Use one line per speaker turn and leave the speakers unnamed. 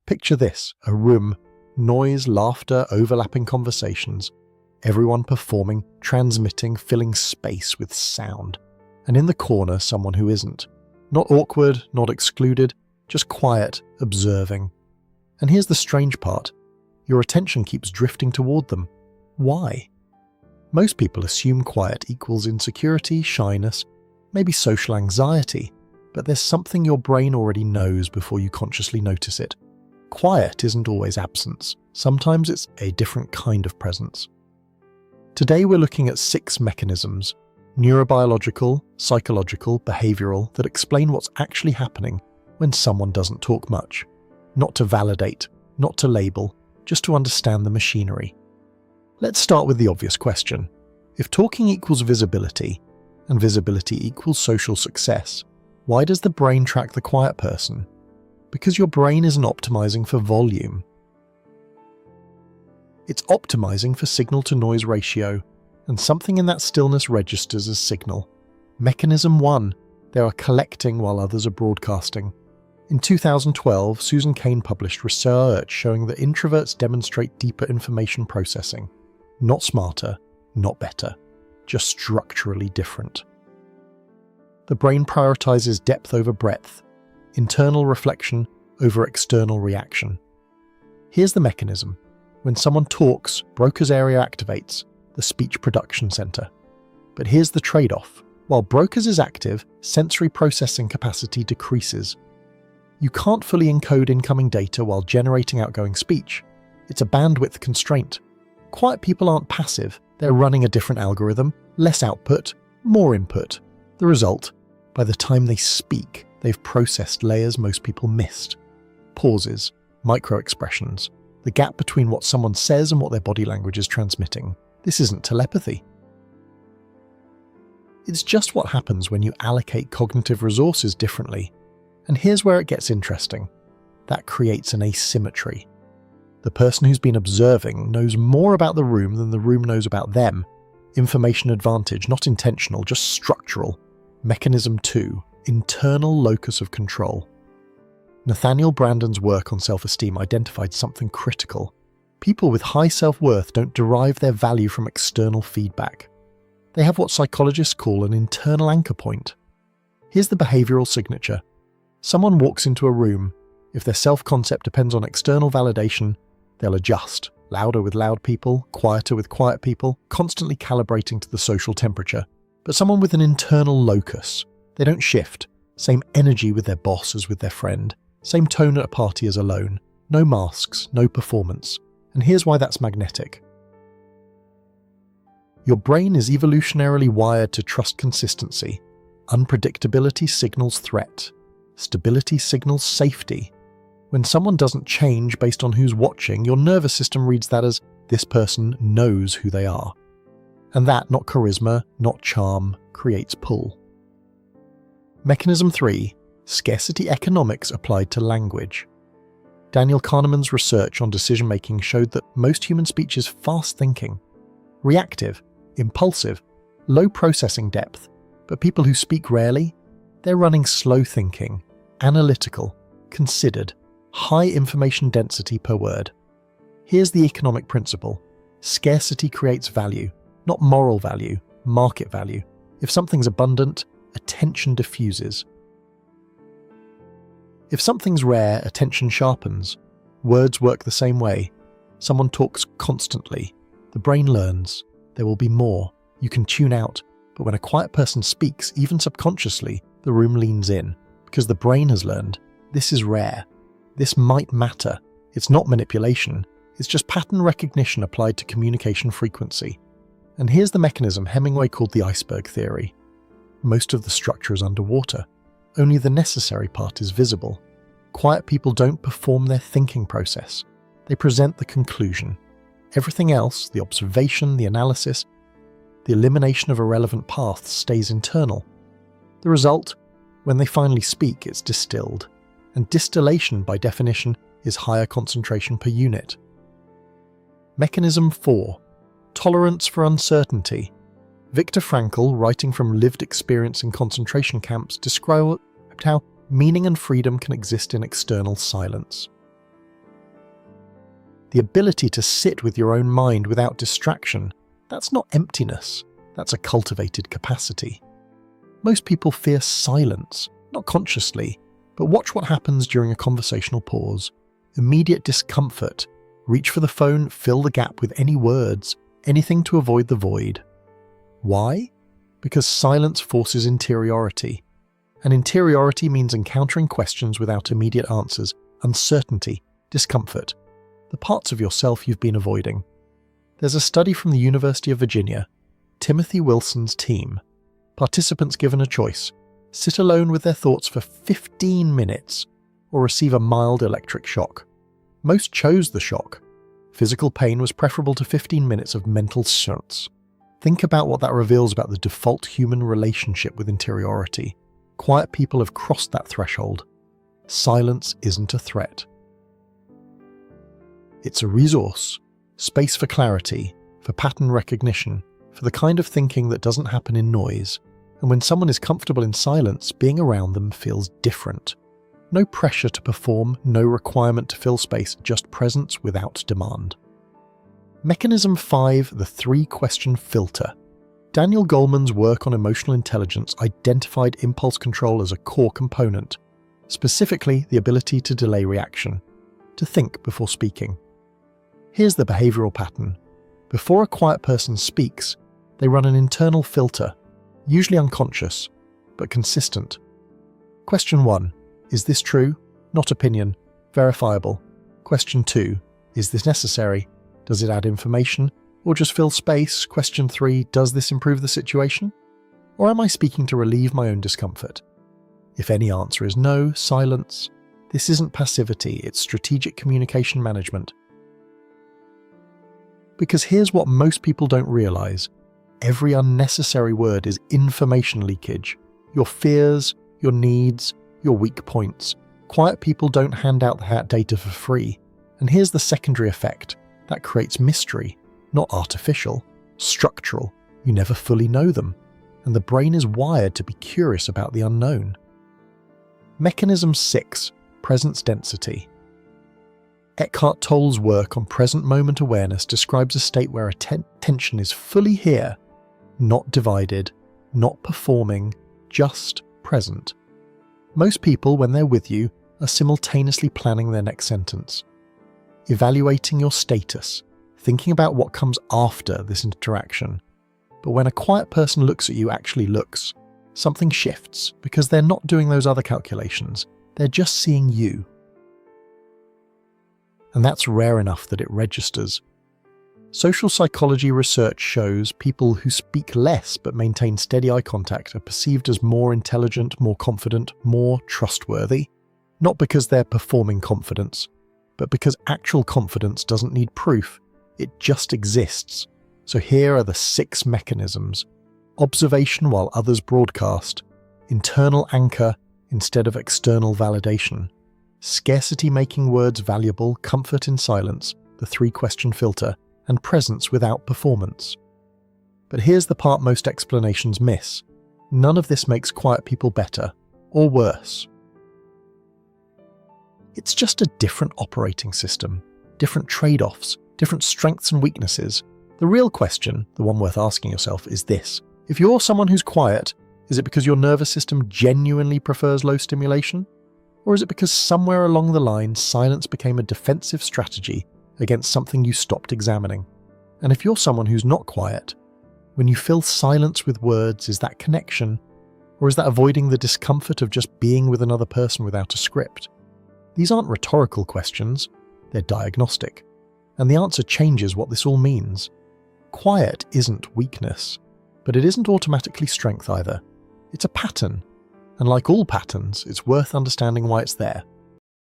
Picture this, a room, noise, laughter, overlapping conversations, everyone performing, transmitting, filling space with sound. And in the corner, someone who isn't. Not awkward, not excluded, just quiet, observing. And here's the strange part. Your attention keeps drifting toward them. Why? Most people assume quiet equals insecurity, shyness, maybe social anxiety, but there's something your brain already knows before you consciously notice it. Quiet isn't always absence. Sometimes it's a different kind of presence. Today we're looking at 6 mechanisms, neurobiological, psychological, behavioral, that explain what's actually happening when someone doesn't talk much. Not to validate, not to label, just to understand the machinery. Let's start with the obvious question. If talking equals visibility, and visibility equals social success, why does the brain track the quiet person? Because your brain isn't optimizing for volume. It's optimizing for signal-to-noise ratio, and something in that stillness registers as signal. Mechanism 1, they are collecting while others are broadcasting. In 2012, Susan Cain published research showing that introverts demonstrate deeper information processing. Not smarter, not better, just structurally different. The brain prioritizes depth over breadth, internal reflection over external reaction. Here's the mechanism. When someone talks, Broca's area activates, the speech production center. But here's the trade-off. While Broca's is active, sensory processing capacity decreases. You can't fully encode incoming data while generating outgoing speech. It's a bandwidth constraint. Quiet people aren't passive. They're running a different algorithm, less output, more input. The result, by the time they speak, they've processed layers most people missed. Pauses, micro-expressions, the gap between what someone says and what their body language is transmitting. This isn't telepathy. It's just what happens when you allocate cognitive resources differently. And here's where it gets interesting. That creates an asymmetry. The person who's been observing knows more about the room than the room knows about them. Information advantage, not intentional, just structural. Mechanism 2, internal locus of control. Nathaniel Branden's work on self-esteem identified something critical. People with high self-worth don't derive their value from external feedback. They have what psychologists call an internal anchor point. Here's the behavioral signature. Someone walks into a room. If their self-concept depends on external validation, they'll adjust. Louder with loud people, quieter with quiet people, constantly calibrating to the social temperature. But someone with an internal locus, they don't shift. Same energy with their boss as with their friend. Same tone at a party as alone. No masks, no performance. And here's why that's magnetic. Your brain is evolutionarily wired to trust consistency. Unpredictability signals threat. Stability signals safety. When someone doesn't change based on who's watching, your nervous system reads that as, this person knows who they are. And that, not charisma, not charm, creates pull. Mechanism 3, scarcity economics applied to language. Daniel Kahneman's research on decision-making showed that most human speech is fast-thinking, reactive, impulsive, low processing depth, but people who speak rarely, they're running slow thinking, analytical, considered, high information density per word. Here's the economic principle. Scarcity creates value, not moral value, market value. If something's abundant, attention diffuses. If something's rare, attention sharpens. Words work the same way. Someone talks constantly. The brain learns. There will be more. You can tune out. But when a quiet person speaks, even subconsciously, the room leans in. Because the brain has learned, this is rare. This might matter. It's not manipulation. It's just pattern recognition applied to communication frequency. And here's the mechanism Hemingway called the iceberg theory. Most of the structure is underwater. Only the necessary part is visible. Quiet people don't perform their thinking process. They present the conclusion. Everything else, the observation, the analysis, the elimination of irrelevant paths stays internal. The result? When they finally speak, it's distilled. And distillation, by definition, is higher concentration per unit. Mechanism 4. Tolerance for uncertainty. Viktor Frankl, writing from lived experience in concentration camps, described how meaning and freedom can exist in external silence. The ability to sit with your own mind without distraction, that's not emptiness, that's a cultivated capacity. Most people fear silence, not consciously, but watch what happens during a conversational pause. Immediate discomfort. Reach for the phone, fill the gap with any words, anything to avoid the void. Why? Because silence forces interiority. And interiority means encountering questions without immediate answers, uncertainty, discomfort, the parts of yourself you've been avoiding. There's a study from the University of Virginia, Timothy Wilson's team. Participants given a choice: sit alone with their thoughts for 15 minutes or receive a mild electric shock. Most chose the shock. Physical pain was preferable to 15 minutes of mental silence. Think about what that reveals about the default human relationship with interiority. Quiet people have crossed that threshold. Silence isn't a threat. It's a resource, space for clarity, for pattern recognition, for the kind of thinking that doesn't happen in noise. And when someone is comfortable in silence, being around them feels different. No pressure to perform, no requirement to fill space, just presence without demand. Mechanism 5, the 3-question filter. Daniel Goleman's work on emotional intelligence identified impulse control as a core component, specifically the ability to delay reaction, to think before speaking. Here's the behavioral pattern. Before a quiet person speaks, they run an internal filter, usually unconscious, but consistent. Question 1. Is this true? Not opinion. Verifiable. Question 2. Is this necessary? Does it add information? Or just fill space? Question 3. Does this improve the situation? Or am I speaking to relieve my own discomfort? If any answer is no, silence. This isn't passivity, it's strategic communication management. Because here's what most people don't realize. Every unnecessary word is information leakage. Your fears, your needs, your weak points. Quiet people don't hand out that data for free. And here's the secondary effect. That creates mystery. Not artificial, structural. You never fully know them. And the brain is wired to be curious about the unknown. Mechanism 6. Presence density. Eckhart Tolle's work on present moment awareness describes a state where attention is fully here, not divided, not performing, just present. Most people, when they're with you, are simultaneously planning their next sentence, evaluating your status, thinking about what comes after this interaction. But when a quiet person looks at you, actually looks, something shifts because they're not doing those other calculations. They're just seeing you. And that's rare enough that it registers. Social psychology research shows people who speak less but maintain steady eye contact are perceived as more intelligent, more confident, more trustworthy. Not because they're performing confidence, but because actual confidence doesn't need proof. It just exists. So here are the 6 mechanisms. Observation while others broadcast. Internal anchor instead of external validation. Scarcity making words valuable, comfort in silence, the 3-question filter, and presence without performance. But here's the part most explanations miss. None of this makes quiet people better or worse. It's just a different operating system, different trade-offs, different strengths and weaknesses. The real question, the one worth asking yourself, is this. If you're someone who's quiet, is it because your nervous system genuinely prefers low stimulation? Or is it because somewhere along the line silence became a defensive strategy against something you stopped examining? And if you're someone who's not quiet, when you fill silence with words, is that connection? Or is that avoiding the discomfort of just being with another person without a script? These aren't rhetorical questions, they're diagnostic. And the answer changes what this all means. Quiet isn't weakness, but it isn't automatically strength either. It's a pattern. And like all patterns, it's worth understanding why it's there.